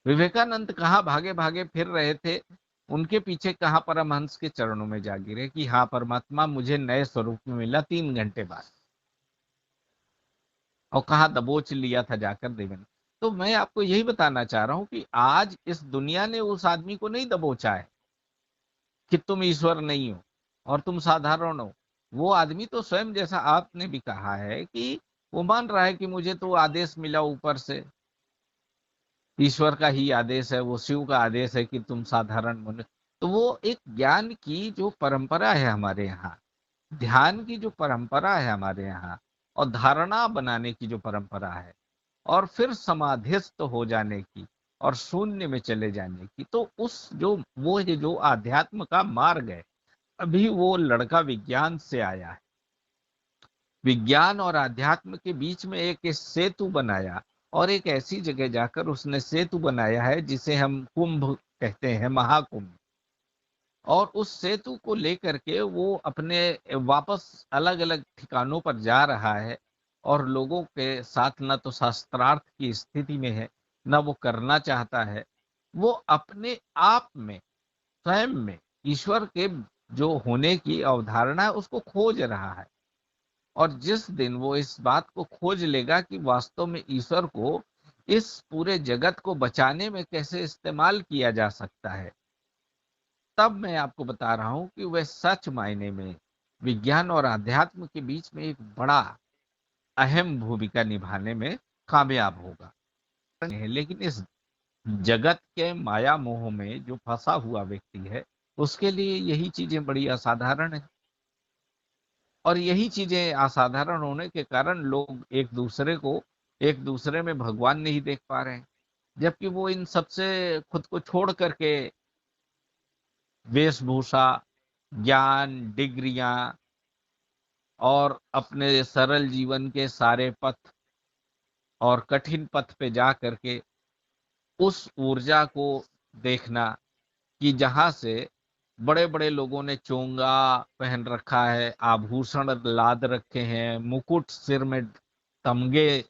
विवेकानंद कहाँ भागे भागे फिर रहे थे, उनके पीछे कहाँ परमहंस के चरणों में जा गिरे कि हाँ परमात्मा मुझे नए स्वरूप में मिला 3 घंटे बाद, और कहाँ दबोच लिया था जाकर देवन। तो मैं आपको यही बताना चाह रहा हूं कि आज इस दुनिया ने उस आदमी को नहीं दबोचा है कि तुम ईश्वर नहीं हो और तुम साधारण हो। वो आदमी तो स्वयं, जैसा आपने भी कहा है, कि वो मान रहा है कि मुझे तो आदेश मिला ऊपर से, ईश्वर का ही आदेश है, वो शिव का आदेश है कि तुम साधारण मनुष्य। तो वो एक ज्ञान की जो परंपरा है हमारे यहाँ, ध्यान की जो परंपरा है हमारे यहाँ, और धारणा बनाने की जो परंपरा है, और फिर समाधिस्थ हो जाने की, और शून्य में चले जाने की, तो उस जो वो जो आध्यात्म का मार्ग है, अभी वो लड़का विज्ञान से आया है। विज्ञान और आध्यात्म के बीच में एक सेतु बनाया, और एक ऐसी जगह जाकर उसने सेतु बनाया है जिसे हम कुंभ कहते हैं, महाकुंभ। और उस सेतु को लेकर के वो अपने वापस अलग अलग ठिकानों पर जा रहा है, और लोगों के साथ न तो शास्त्रार्थ की स्थिति में है, न वो करना चाहता है। वो अपने आप में, स्वयं में ईश्वर के जो होने की अवधारणा है उसको खोज रहा है। और जिस दिन वो इस बात को खोज लेगा कि वास्तव में ईश्वर को इस पूरे जगत को बचाने में कैसे इस्तेमाल किया जा सकता है, तब मैं आपको बता रहा हूं कि वह सच मायने में विज्ञान और अध्यात्म के बीच में एक बड़ा अहम भूमिका निभाने में कामयाब होगा। लेकिन इस जगत के माया मोह में जो फंसा हुआ व्यक्ति है, उसके लिए यही चीजें बड़ी असाधारण है। और यही चीजें असाधारण होने के कारण लोग एक दूसरे में भगवान नहीं देख पा रहे हैं, जबकि वो इन सबसे खुद को छोड़ करके वेशभूषा, ज्ञान, डिग्रियां और अपने सरल जीवन के सारे पथ और कठिन पथ पे जा करके उस ऊर्जा को देखना कि जहां से बड़े बड़े लोगों ने चोंगा पहन रखा है, आभूषण लाद रखे हैं, मुकुट सिर में, तमगे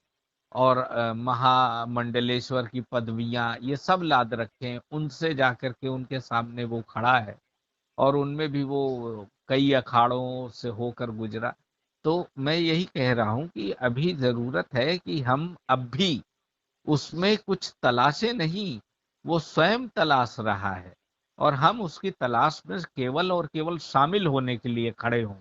और महामंडलेश्वर की पदवियां ये सब लाद रखे हैं, उनसे जाकर के उनके सामने वो खड़ा है और उनमें भी वो कई अखाड़ों से होकर गुजरा। तो मैं यही कह रहा हूं कि अभी जरूरत है कि हम अब भी उसमें कुछ तलाशे नहीं, वो स्वयं तलाश रहा है और हम उसकी तलाश में केवल और केवल शामिल होने के लिए खड़े हों,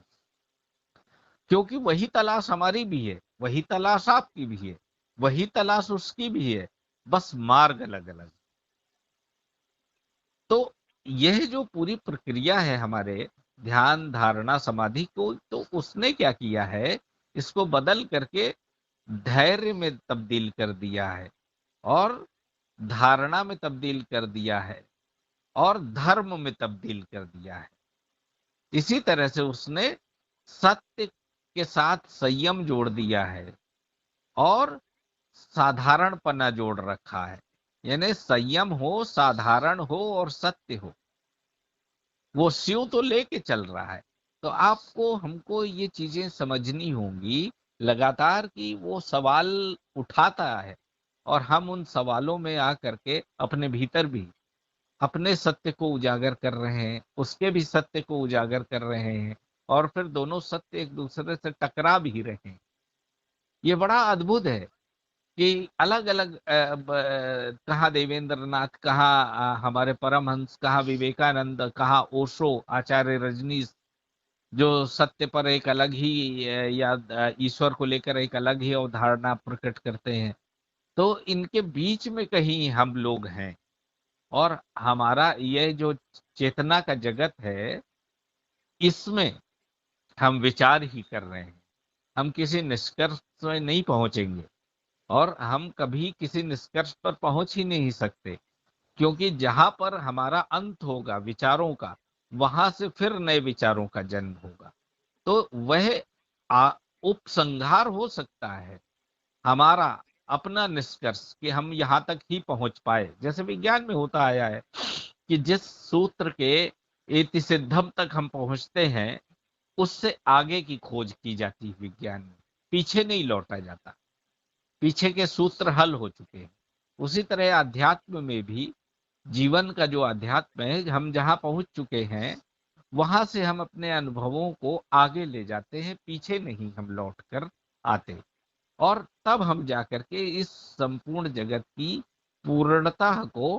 क्योंकि वही तलाश हमारी भी है, वही तलाश आपकी भी है, वही तलाश उसकी भी है, बस मार्ग अलग अलग। तो यह जो पूरी प्रक्रिया है हमारे ध्यान धारणा समाधि को, तो उसने क्या किया है, इसको बदल करके धैर्य में तब्दील कर दिया है और धारणा में तब्दील कर दिया है और धर्म में तब्दील कर दिया है। इसी तरह से उसने सत्य के साथ संयम जोड़ दिया है और साधारणपना जोड़ रखा है। यानी संयम हो, साधारण हो और सत्य हो, वो शिव तो लेके चल रहा है। तो आपको हमको ये चीजें समझनी होंगी लगातार कि वो सवाल उठाता है और हम उन सवालों में आकर के अपने भीतर भी अपने सत्य को उजागर कर रहे हैं, उसके भी सत्य को उजागर कर रहे हैं और फिर दोनों सत्य एक दूसरे से टकरा भी रहे हैं। ये बड़ा अद्भुत है कि अलग अलग कहाँ देवेंद्र नाथ, कहाँ हमारे परमहंस, कहाँ विवेकानंद, कहाँ ओशो, आचार्य रजनीश, जो सत्य पर एक अलग ही या ईश्वर को लेकर एक अलग ही अवधारणा प्रकट करते हैं। तो इनके बीच में कहीं हम लोग हैं और हमारा ये जो चेतना का जगत है, इसमें हम विचार ही कर रहे हैं। हम किसी निष्कर्ष में नहीं पहुंचेंगे और हम कभी किसी निष्कर्ष पर पहुंच ही नहीं सकते, क्योंकि जहां पर हमारा अंत होगा विचारों का, वहां से फिर नए विचारों का जन्म होगा। तो वह उपसंहार हो सकता है हमारा अपना निष्कर्ष कि हम यहां तक ही पहुंच पाए, जैसे विज्ञान में होता आया है कि जिस सूत्र के इति सिद्धम तक हम पहुंचते हैं, उससे आगे की खोज की जाती है विज्ञान में, पीछे नहीं लौटा जाता, पीछे के सूत्र हल हो चुके हैं। उसी तरह अध्यात्म में भी जीवन का जो अध्यात्म है, हम जहां पहुंच चुके हैं वहां से हम अपने अनुभवों को आगे ले जाते हैं, पीछे नहीं हम लौट कर आते और तब हम जाकर के इस संपूर्ण जगत की पूर्णता को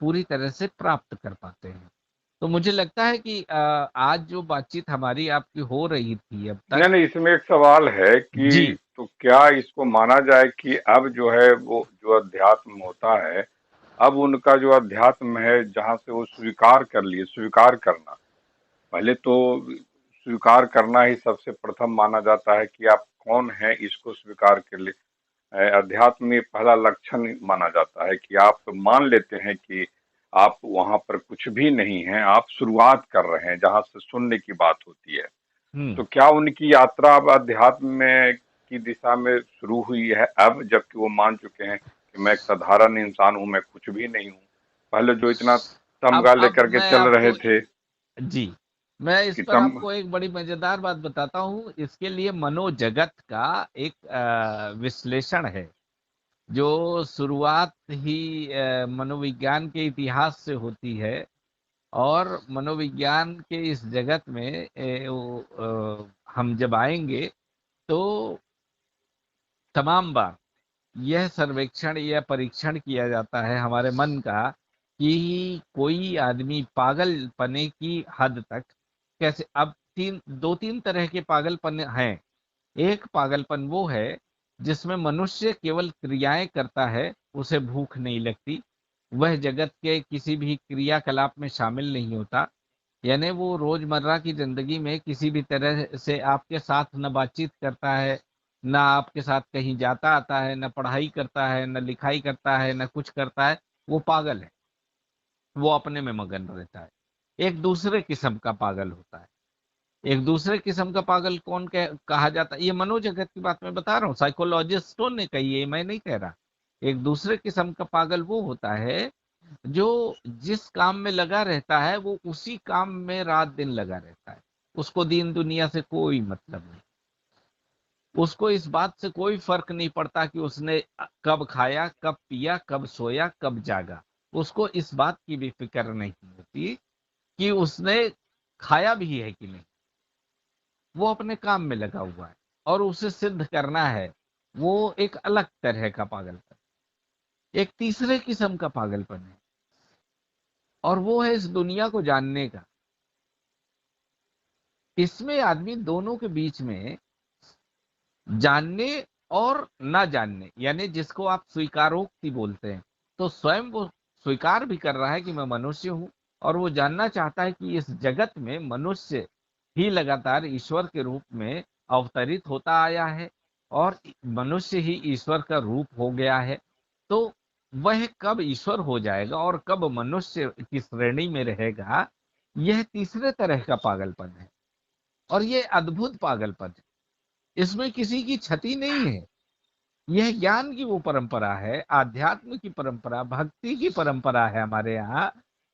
पूरी तरह से प्राप्त कर पाते हैं। तो मुझे लगता है कि आज जो बातचीत हमारी आपकी हो रही थी अब तक। नहीं नहीं, इसमें एक सवाल है जी। कि तो क्या इसको माना जाए कि अब जो है वो जो अध्यात्म होता है, अब उनका जो अध्यात्म है जहाँ से वो स्वीकार कर लिए, स्वीकार करना, पहले तो स्वीकार करना ही सबसे प्रथम माना जाता है कि आप कौन है, इसको स्वीकार कर ले। अध्यात्म में पहला लक्षण माना जाता है कि आप मान लेते हैं कि आप वहां पर कुछ भी नहीं हैं, आप शुरुआत कर रहे हैं जहां से सुनने की बात होती है। हम्म। तो क्या उनकी यात्रा अब अध्यात्म में की दिशा में शुरू हुई है अब, जबकि वो मान चुके हैं कि मैं एक साधारण इंसान हूं, मैं कुछ भी नहीं हूं। पहले जो इतना तमगा अब लेकर के मैं चल रहे आपको, थे जी, मैं इस कि पर आपको एक बड़ी मजेदार बात बताता हूँ। इसके लिए मनोजगत का एक विश्लेषण है जो शुरुआत ही मनोविज्ञान के इतिहास से होती है और मनोविज्ञान के इस जगत में हम जब आएंगे तो तमाम बार यह सर्वेक्षण या परीक्षण किया जाता है हमारे मन का कि कोई आदमी पागलपने की हद तक कैसे। अब दो तीन तरह के पागलपन हैं। एक पागलपन वो है जिसमें मनुष्य केवल क्रियाएं करता है, उसे भूख नहीं लगती, वह जगत के किसी भी क्रियाकलाप में शामिल नहीं होता। यानी वो रोजमर्रा की जिंदगी में किसी भी तरह से आपके साथ न बातचीत करता है, ना आपके साथ कहीं जाता आता है, न पढ़ाई करता है, न लिखाई करता है, न कुछ करता है। वो पागल है, वो अपने में मगन रहता है। एक दूसरे किस्म का पागल होता है। एक दूसरे किस्म का पागल कहा जाता है, ये मनोजगत की बात मैं बता रहा हूँ, साइकोलॉजिस्टों ने कही है, मैं नहीं कह रहा। एक दूसरे किस्म का पागल वो होता है जो जिस काम में लगा रहता है वो उसी काम में रात दिन लगा रहता है। उसको दीन दुनिया से कोई मतलब नहीं। उसको इस बात से कोई फर्क नहीं पड़ता कि उसने कब खाया, कब पिया, कब सोया, कब जागा। उसको इस बात की भी फिक्र नहीं होती कि उसने खाया भी है कि नहीं। वो अपने काम में लगा हुआ है और उसे सिद्ध करना है। वो एक अलग तरह का पागलपन। एक तीसरे किस्म का पागलपन है, और वो है इस दुनिया को जानने का। इसमें आदमी दोनों के बीच में जानने और ना जानने, यानी जिसको आप स्वीकारोक्ति बोलते हैं, तो स्वयं वो स्वीकार भी कर रहा है कि मैं मनुष्य हूं, और वो जानना चाहता है कि इस जगत में मनुष्य ही लगातार ईश्वर के रूप में अवतरित होता आया है, और मनुष्य ही ईश्वर का रूप हो गया है। तो वह कब ईश्वर हो जाएगा और कब मनुष्य की श्रेणी में रहेगा, यह तीसरे तरह का पागलपन है। और यह अद्भुत पागलपन है, इसमें किसी की क्षति नहीं है। यह ज्ञान की वो परंपरा है, आध्यात्म की परंपरा, भक्ति की परंपरा है।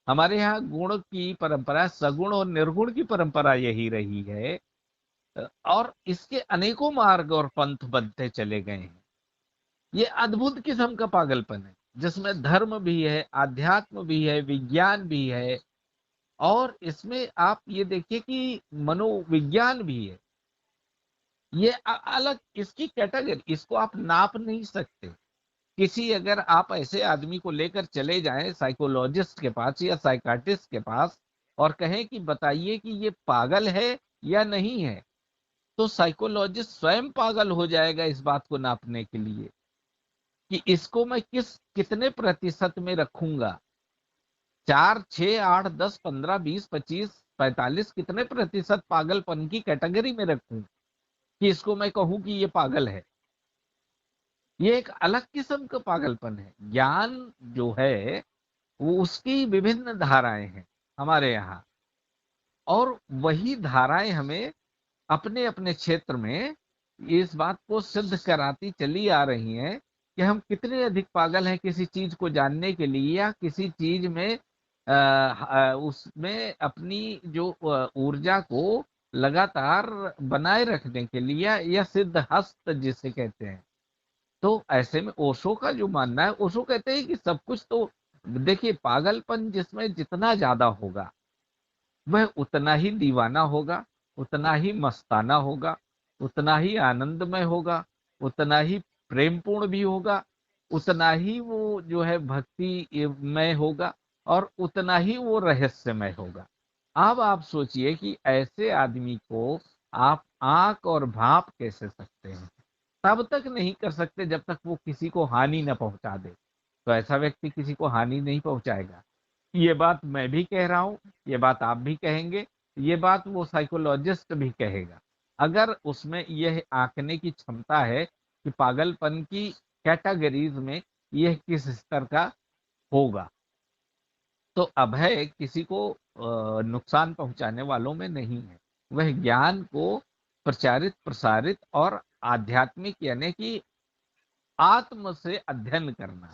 हमारे यहाँ गुण की परंपरा, सगुण और निर्गुण की परंपरा यही रही है। और इसके अनेकों मार्ग और पंथ बनते चले गए हैं। ये अद्भुत किस्म का पागलपन है जिसमें धर्म भी है, आध्यात्म भी है, विज्ञान भी है। और इसमें आप ये देखिए कि मनोविज्ञान भी है। ये अलग इसकी कैटेगरी, इसको आप नाप नहीं सकते। किसी अगर आप ऐसे आदमी को लेकर चले जाएं साइकोलॉजिस्ट के पास या साइकाट्रिस्ट के पास, और कहें कि बताइए कि ये पागल है या नहीं है, तो साइकोलॉजिस्ट स्वयं पागल हो जाएगा इस बात को नापने के लिए कि इसको मैं कितने प्रतिशत में रखूंगा। 4, 6, 8, 10, 15, 20, 25, 45, कितने प्रतिशत पागलपन की कैटेगरी में रखूं कि इसको मैं कहूं कि ये पागल है। ये एक अलग किस्म का पागलपन है। ज्ञान जो है वो उसकी विभिन्न धाराएं हैं हमारे यहाँ, और वही धाराएं हमें अपने अपने क्षेत्र में इस बात को सिद्ध कराती चली आ रही हैं कि हम कितने अधिक पागल हैं किसी चीज को जानने के लिए, या किसी चीज में उसमें अपनी जो ऊर्जा को लगातार बनाए रखने के लिए, या सिद्ध हस्त जिसे कहते हैं। तो ऐसे में ओशो का जो मानना है, ओशो कहते हैं कि सब कुछ तो देखिए, पागलपन जिसमें जितना ज्यादा होगा वह उतना ही दीवाना होगा, उतना ही मस्ताना होगा, उतना ही आनंदमय होगा, उतना ही प्रेमपूर्ण भी होगा, उतना ही वो जो है भक्तिमय होगा, और उतना ही वो रहस्यमय होगा। अब आप सोचिए कि ऐसे आदमी को आप आंक और भाप कैसे सकते हैं। तब तक नहीं कर सकते जब तक वो किसी को हानि न पहुंचा दे। तो ऐसा व्यक्ति किसी को हानि नहीं पहुंचाएगा। ये बात मैं भी कह रहा हूं, ये बात आप भी कहेंगे, ये बात वो साइकोलॉजिस्ट भी कहेगा। अगर उसमें यह आंकने की क्षमता है कि पागलपन की कैटेगरीज में यह किस स्तर का होगा, तो अभय किसी को नुकसान पहुंचाने वालों में नहीं है। वह ज्ञान को प्रचारित, प्रसारित और आध्यात्मिक यानी कि आत्म से अध्ययन करना,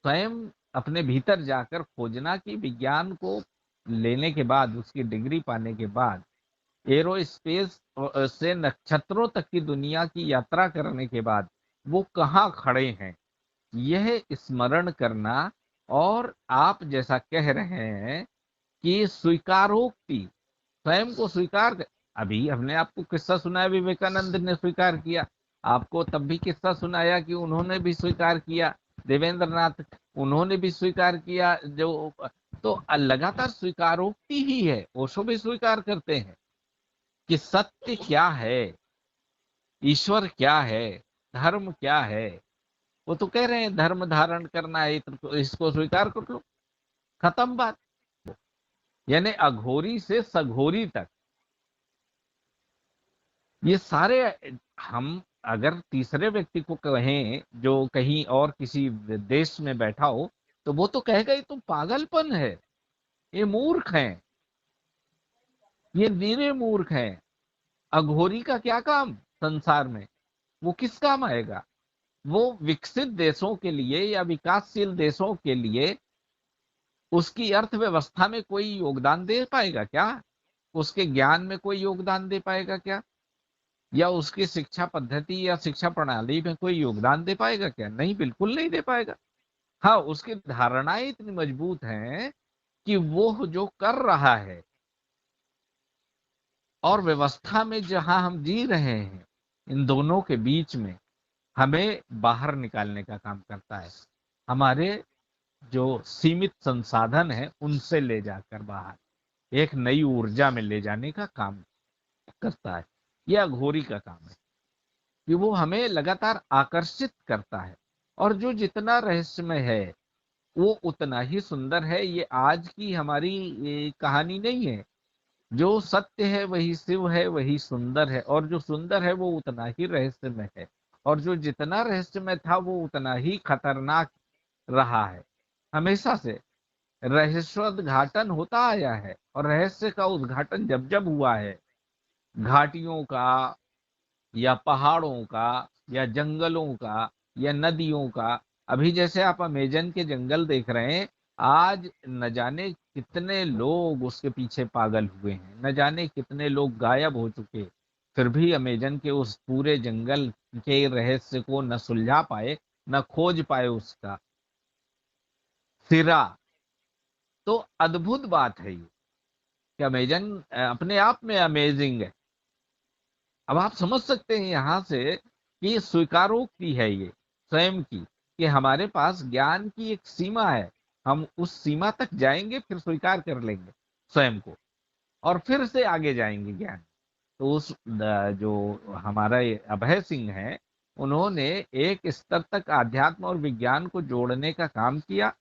स्वयं अपने भीतर जाकर खोजना कि विज्ञान को लेने के बाद, उसकी डिग्री पाने के बाद, एरोस्पेस से नक्षत्रों तक की दुनिया की यात्रा करने के बाद वो कहाँ खड़े हैं, यह स्मरण करना। और आप जैसा कह रहे हैं कि स्वीकारोक्ति, स्वयं को स्वीकार कर। अभी हमने आपको किस्सा सुनाया, विवेकानंद ने स्वीकार किया। आपको तब भी किस्सा सुनाया कि उन्होंने भी स्वीकार किया। देवेंद्र नाथ, उन्होंने भी स्वीकार किया। तो लगातार स्वीकारोक्ति ही है, ओशो भी स्वीकार करते हैं। कि सत्य क्या है, ईश्वर क्या है, धर्म क्या है। वो तो कह रहे हैं धर्म धारण करना है तो इसको स्वीकार कर लो, खत्म बात। यानी अघोरी से सघोरी तक ये सारे, हम अगर तीसरे व्यक्ति को कहें जो कहीं और किसी देश में बैठा हो, तो वो तो कहेगा ये तो पागलपन है, ये मूर्ख हैं, ये नीरे मूर्ख हैं। अघोरी का क्या काम संसार में, वो किस काम आएगा? वो विकसित देशों के लिए या विकासशील देशों के लिए उसकी अर्थव्यवस्था में कोई योगदान दे पाएगा क्या? उसके ज्ञान में कोई योगदान दे पाएगा क्या? या उसकी शिक्षा पद्धति या शिक्षा प्रणाली में कोई योगदान दे पाएगा क्या? नहीं, बिल्कुल नहीं दे पाएगा। हाँ, उसकी धारणाएं इतनी मजबूत हैं कि वो जो कर रहा है और व्यवस्था में जहां हम जी रहे हैं, इन दोनों के बीच में हमें बाहर निकालने का काम करता है। हमारे जो सीमित संसाधन है उनसे ले जाकर बाहर एक नई ऊर्जा में ले जाने का काम करता है। यह अघोरी का काम है कि वो हमें लगातार आकर्षित करता है। और जो जितना रहस्यमय है वो उतना ही सुंदर है। ये आज की हमारी ये कहानी नहीं है। जो सत्य है वही शिव है, वही सुंदर है, और जो सुंदर है वो उतना ही रहस्यमय है, और जो जितना रहस्यमय था वो उतना ही खतरनाक रहा है। हमेशा से रहस्योद्घाटन होता आया है, और रहस्य का उद्घाटन जब जब हुआ है, घाटियों का या पहाड़ों का या जंगलों का या नदियों का। अभी जैसे आप अमेजन के जंगल देख रहे हैं, आज न जाने कितने लोग उसके पीछे पागल हुए हैं, न जाने कितने लोग गायब हो चुके, फिर भी अमेजन के उस पूरे जंगल के रहस्य को न सुलझा पाए, न खोज पाए उसका सिरा। तो अद्भुत बात है ये कि अमेजन अपने आप में अमेजिंग है। अब आप समझ सकते हैं यहां से कि स्वीकारोक्ति है ये स्वयं की, कि हमारे पास ज्ञान की एक सीमा है, हम उस सीमा तक जाएंगे फिर स्वीकार कर लेंगे स्वयं को, और फिर से आगे जाएंगे ज्ञान। तो उस जो हमारा ये अभय सिंह है, उन्होंने एक स्तर तक आध्यात्म और विज्ञान को जोड़ने का काम किया।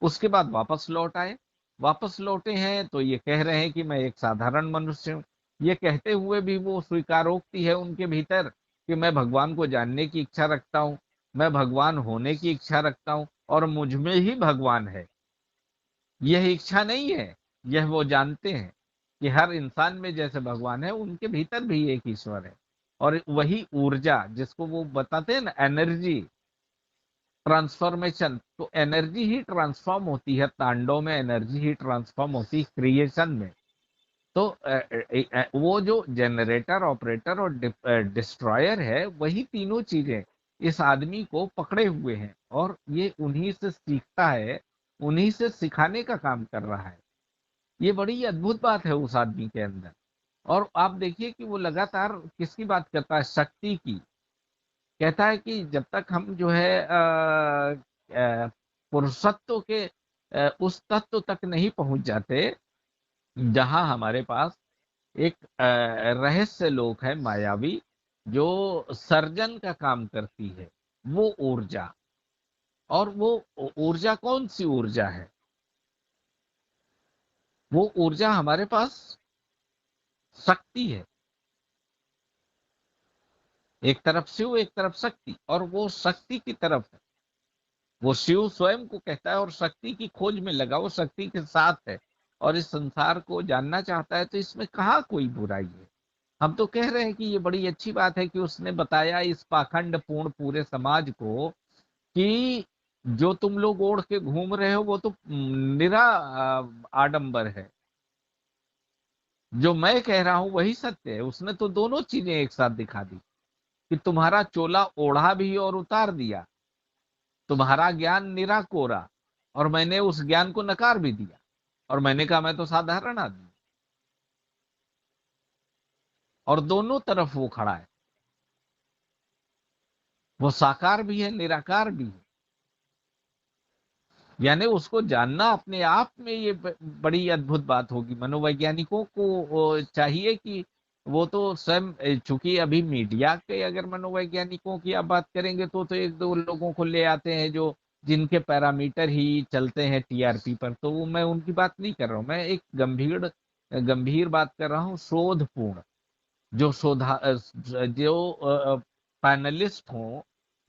उसके बाद वापस लौट आए। वापस लौटे हैं तो ये कह रहे हैं कि मैं एक साधारण मनुष्य हूँ। ये कहते हुए भी वो स्वीकारोक्ति है उनके भीतर कि मैं भगवान को जानने की इच्छा रखता हूँ, मैं भगवान होने की इच्छा रखता हूँ, और मुझ में ही भगवान है। यह इच्छा नहीं है, यह वो जानते हैं कि हर इंसान में जैसे भगवान है, उनके भीतर भी एक ईश्वर है। और वही ऊर्जा जिसको वो बताते हैं ना, एनर्जी ट्रांसफॉर्मेशन, तो एनर्जी ही ट्रांसफॉर्म होती है तांडव में, एनर्जी ही ट्रांसफॉर्म होती है क्रिएशन में। तो वो जो जनरेटर, ऑपरेटर और डिस्ट्रॉयर है, वही तीनों चीजें इस आदमी को पकड़े हुए हैं, और ये उन्हीं से सीखता है, उन्हीं से सिखाने का काम कर रहा है। ये बड़ी अद्भुत बात है उस आदमी के अंदर। और आप देखिए कि वो लगातार किसकी बात करता है, शक्ति की। कहता है कि जब तक हम जो है पुरुषत्व के उस तत्व तक नहीं पहुंच जाते जहां हमारे पास एक रहस्य लोक है मायावी, जो सर्जन का काम करती है, वो ऊर्जा। और वो ऊर्जा कौन सी ऊर्जा है? वो ऊर्जा हमारे पास शक्ति है। एक तरफ शिव, एक तरफ शक्ति, और वो शक्ति की तरफ है। वो शिव स्वयं को कहता है और शक्ति की खोज में लगा, वो शक्ति के साथ है और इस संसार को जानना चाहता है। तो इसमें कहाँ कोई बुराई है? हम तो कह रहे हैं कि ये बड़ी अच्छी बात है कि उसने बताया इस पाखंड पूर्ण पूरे समाज को कि जो तुम लोग ओढ़ के घूम रहे हो वो तो निरा आडंबर है। जो मैं कह रहा हूं वही सत्य है। उसने तो दोनों चीजें एक साथ दिखा दी कि तुम्हारा चोला ओढ़ा भी और उतार दिया, तुम्हारा ज्ञान निरा कोरा, और मैंने उस ज्ञान को नकार भी दिया, और मैंने कहा मैं तो साधारण आदमी। और दोनों तरफ वो खड़ा है, वो साकार भी है, निराकार भी है। यानी उसको जानना अपने आप में ये बड़ी अद्भुत बात होगी। मनोवैज्ञानिकों को चाहिए कि वो तो स्वयं, चूंकि अभी मीडिया के अगर मनोवैज्ञानिकों की आप बात करेंगे तो एक दो लोगों को ले आते हैं जो जिनके पैरामीटर ही चलते हैं टीआरपी पर, तो वो मैं उनकी बात नहीं कर रहा हूँ। मैं एक गंभीर गंभीर बात कर रहा हूँ, शोधपूर्ण, जो पैनलिस्ट हों,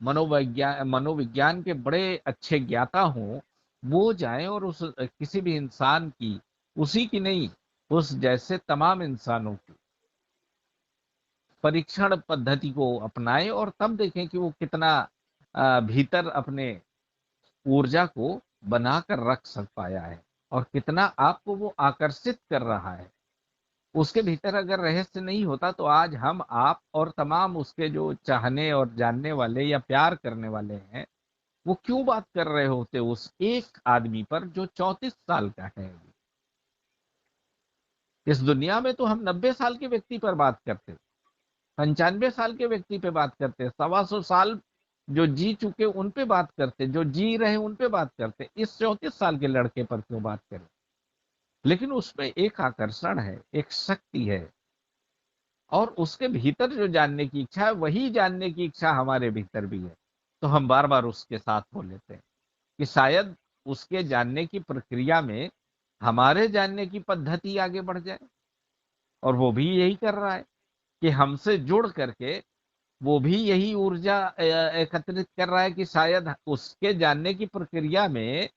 मनोविज्ञान के बड़े अच्छे ज्ञाता हों, वो जाएं और उस किसी भी इंसान की, उसी की नहीं, उस जैसे तमाम इंसानों की परीक्षण पद्धति को अपनाएं और तब देखें कि वो कितना भीतर अपने ऊर्जा को बनाकर रख सक पाया है और कितना आपको वो आकर्षित कर रहा है। उसके भीतर अगर रहस्य नहीं होता तो आज हम, आप और तमाम उसके जो चाहने और जानने वाले या प्यार करने वाले हैं, वो क्यों बात कर रहे होते उस एक आदमी पर जो 34 साल का है। इस दुनिया में तो हम 90 साल के व्यक्ति पर बात करते, 95 साल के व्यक्ति पे बात करते, 125 साल जो जी चुके उन पे बात करते, जो जी रहे उन पे बात करते, इस 34 साल के लड़के पर क्यों बात करें। लेकिन उसमें एक आकर्षण है, एक शक्ति है, और उसके भीतर जो जानने की इच्छा है वही जानने की इच्छा हमारे भीतर भी है। तो हम बार बार उसके साथ हो लेते हैं कि शायद उसके जानने की प्रक्रिया में हमारे जानने की पद्धति आगे बढ़ जाए। और वो भी यही कर रहा है कि हमसे जुड़ करके वो भी यही ऊर्जा एकत्रित कर रहा है कि शायद उसके जानने की प्रक्रिया में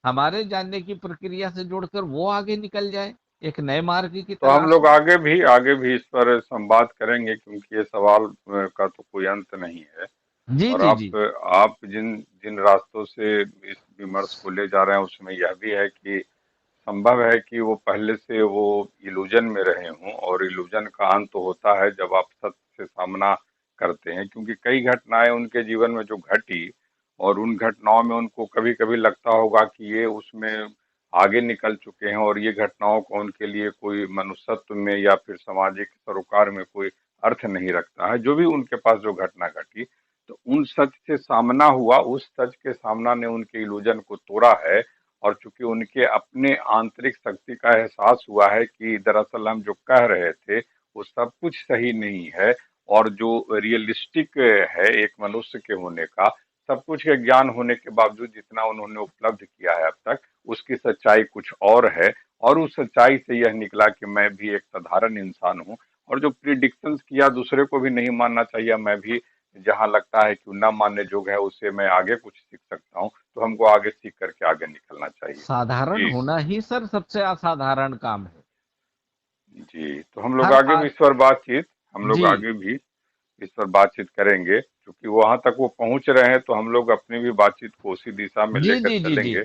हमारे जानने की प्रक्रिया से जुड़कर वो आगे निकल जाए एक नए मार्ग की तो हम तलाश लोग में। आगे भी इस पर संवाद करेंगे, क्योंकि ये सवाल का तो कोई अंत नहीं है। जी और जी जी। आप जिन जिन रास्तों से इस विमर्श को ले जा रहे हैं उसमें यह भी है कि संभव है कि वो पहले से वो इल्यूजन में रहे हों, और इल्यूजन का अंत तो होता है जब आप सत्य से सामना करते हैं, क्योंकि कई घटनाएं उनके जीवन में जो घटी, और उन घटनाओं में उनको कभी कभी लगता होगा कि ये उसमें आगे निकल चुके हैं, और ये घटनाओं को उनके लिए कोई मनुष्यत्व में या फिर सामाजिक सरोकार में कोई अर्थ नहीं रखता है। जो भी उनके पास जो घटना घटी, तो उन सच से सामना हुआ, उस सच के सामना ने उनके इल्यूजन को तोड़ा है। और चूंकि उनके अपने आंतरिक शक्ति का एहसास हुआ है कि दरअसल हम जो कह रहे थे वो सब कुछ सही नहीं है, और जो रियलिस्टिक है एक मनुष्य के होने का, सब कुछ के ज्ञान होने के बावजूद जितना उन्होंने उपलब्ध किया है अब तक, उसकी सच्चाई कुछ और है। और उस सच्चाई से यह निकला कि मैं भी एक साधारण इंसान हूँ, और जो प्रिडिक्शंस किया दूसरे को भी नहीं मानना चाहिए। मैं भी जहाँ लगता है कि न मानने जोग है उससे मैं आगे कुछ सीख सकता हूँ, तो हमको आगे सीख करके आगे निकलना चाहिए। साधारण जी। होना ही सर सबसे असाधारण काम है। जी, तो हम लोग हर आगे भी इस पर बातचीत हम लोग जी आगे भी इस पर बातचीत करेंगे, क्योंकि वहां तक वो पहुंच रहे हैं, तो हम लोग अपनी भी बातचीत को उसी दिशा में जी लेकर जी जी जी। चलेंगे।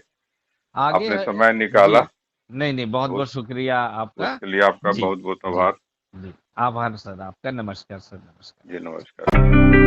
आगे आपने है। समय जी। निकाला, नहीं नहीं, बहुत तो बहुत शुक्रिया आपका। उसके लिए आपका जी बहुत बहुत जी आभार। जी। आभार सर आपका। नमस्कार सर, नमस्कार। जी नमस्कार।